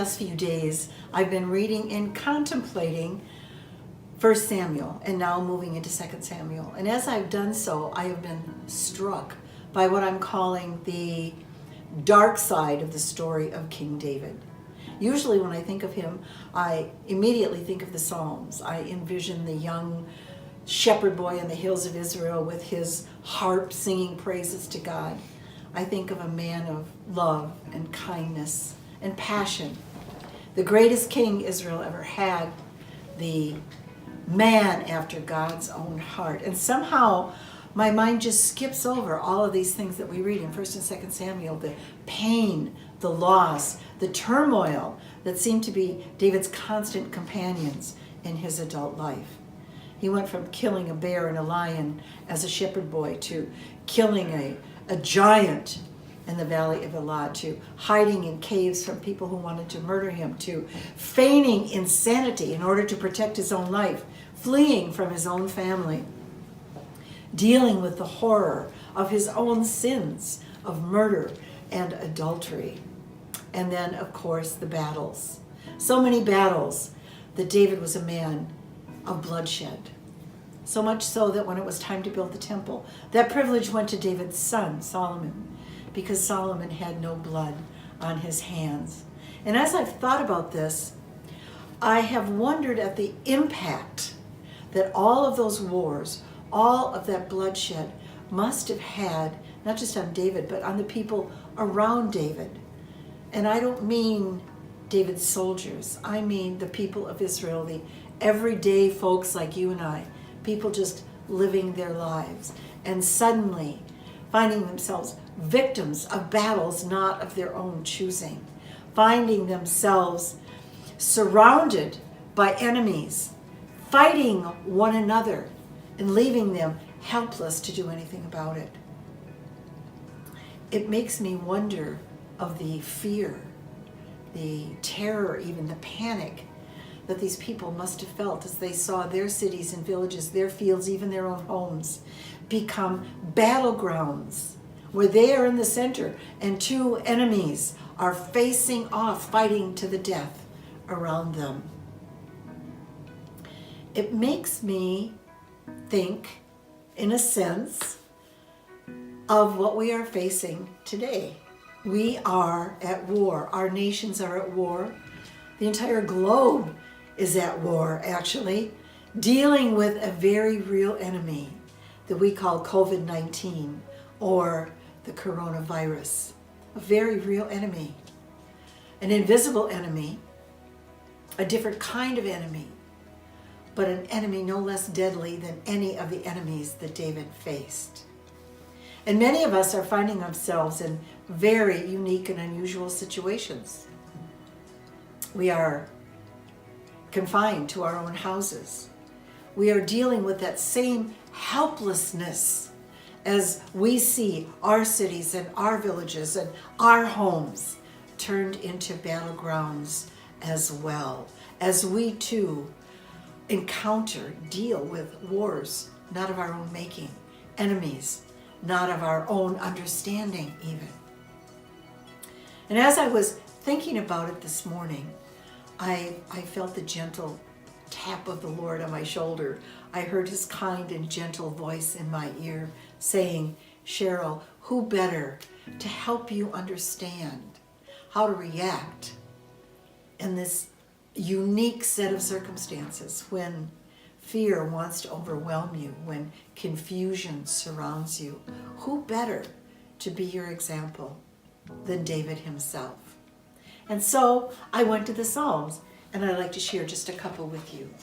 past few days, I've been reading and contemplating 1 Samuel and now moving into 2 Samuel. And as I've done so, I have been struck by what I'm calling the dark side of the story of King David. Usually when I think of him, I immediately think of the Psalms. I envision the young shepherd boy in the hills of Israel with his harp singing praises to God. I think of a man of love and kindness and passion. The greatest king Israel ever had, the man after God's own heart. And somehow my mind just skips over all of these things that we read in 1 and 2 Samuel, the pain, the loss, the turmoil that seemed to be David's constant companions in his adult life. He went from killing a bear and a lion as a shepherd boy to killing a giant in the valley of Elah, to hiding in caves from people who wanted to murder him, to feigning insanity in order to protect his own life, fleeing from his own family, dealing with the horror of his own sins of murder and adultery. And then, of course, the battles. So many battles that David was a man of bloodshed. So much so that when it was time to build the temple, that privilege went to David's son, Solomon, because Solomon had no blood on his hands. And as I've thought about this, I have wondered at the impact that all of those wars, all of that bloodshed must have had, not just on David, but on the people around David. And I don't mean David's soldiers. I mean the people of Israel, the everyday folks like you and I, people just living their lives and suddenly finding themselves victims of battles not of their own choosing, finding themselves surrounded by enemies, fighting one another and leaving them helpless to do anything about it. It makes me wonder of the fear, the terror, even the panic that these people must have felt as they saw their cities and villages, their fields, even their own homes, become battlegrounds where they are in the center and two enemies are facing off, fighting to the death around them. It makes me think, in a sense, of what we are facing today. We are at war. Our nations are at war. The entire globe is at war, actually, dealing with a very real enemy that we call COVID-19 or the coronavirus. A very real enemy. An invisible enemy, a different kind of enemy, but an enemy no less deadly than any of the enemies that David faced. And many of us are finding ourselves in very unique and unusual situations. We are confined to our own houses. We are dealing with that same helplessness as we see our cities and our villages and our homes turned into battlegrounds as well, as we too deal with wars not of our own making, enemies not of our own understanding even. And as I was thinking about it this morning, I felt the gentle tap of the Lord on my shoulder. I heard his kind and gentle voice in my ear saying, Cheryl, who better to help you understand how to react in this unique set of circumstances when fear wants to overwhelm you, when confusion surrounds you? Who better to be your example than David himself? And so I went to the Psalms, and I'd like to share just a couple with you.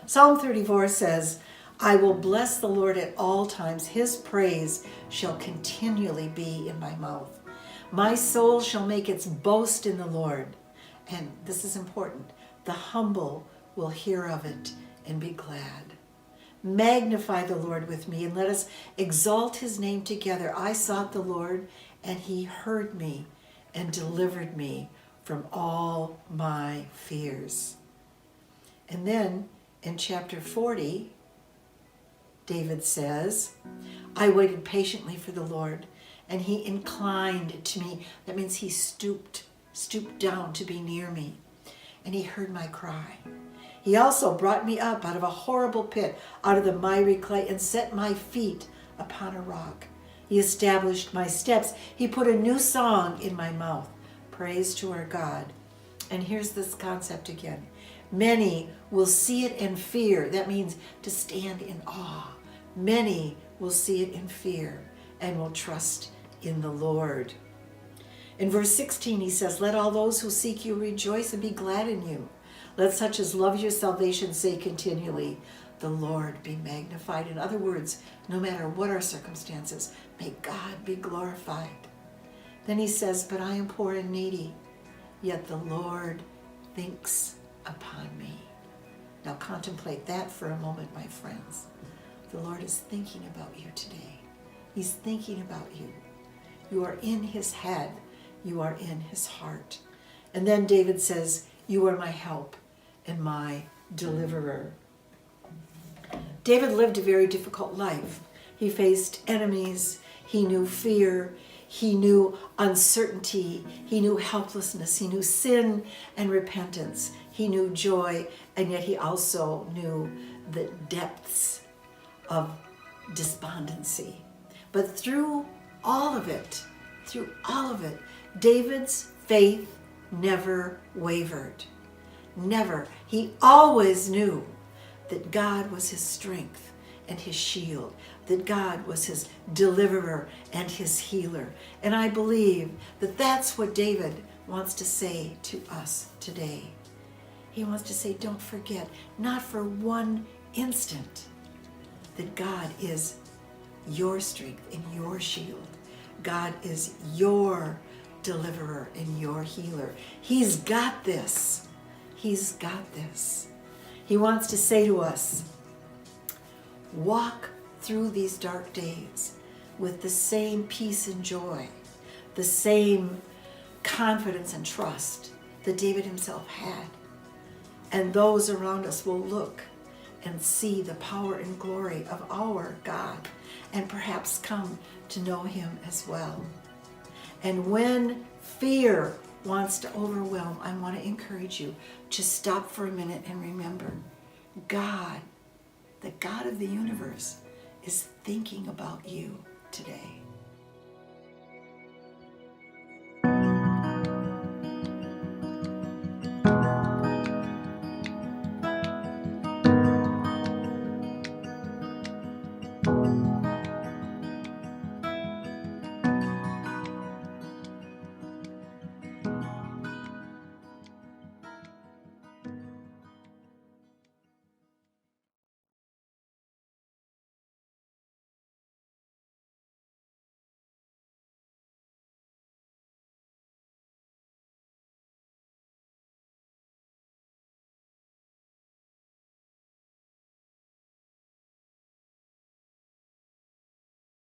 Psalm 34 says, I will bless the Lord at all times. His praise shall continually be in my mouth. My soul shall make its boast in the Lord. And this is important. The humble will hear of it and be glad. Magnify the Lord with me, and let us exalt his name together. I sought the Lord, and he heard me and delivered me from all my fears. And then in chapter 40, David says, I waited patiently for the Lord, and he inclined to me. That means he stooped stooped down to be near me, and he heard my cry. He also brought me up out of a horrible pit, out of the miry clay, and set my feet upon a rock. He established my steps. He put a new song in my mouth. Praise to our God. And here's this concept again. Many will see it and fear. That means to stand in awe. Many will see it in fear and will trust in the Lord. In verse 16, he says, let all those who seek you rejoice and be glad in you. Let such as love your salvation say continually, the Lord be magnified. In other words, no matter what our circumstances, may God be glorified. Then he says, but I am poor and needy, yet the Lord thinks upon me. Now contemplate that for a moment, my friends. The Lord is thinking about you today. He's thinking about you. You are in his head. You are in his heart. And then David says, you are my help and my deliverer. David lived a very difficult life. He faced enemies. He knew fear. He knew uncertainty. He knew helplessness. He knew sin and repentance. He knew joy, and yet he also knew the depths of despondency. But through all of it, David's faith never wavered. Never. He always knew that God was his strength and his shield, that God was his deliverer and his healer. And I believe that that's what David wants to say to us today. He wants to say, don't forget, not for one instant, that God is your strength and your shield. God is your deliverer and your healer. He's got this. He's got this. He wants to say to us, walk through these dark days with the same peace and joy, the same confidence and trust that David himself had. And those around us will look and see the power and glory of our God and perhaps come to know him as well. And when fear wants to overwhelm, I want to encourage you to stop for a minute and remember, God, the God of the universe, is thinking about you today.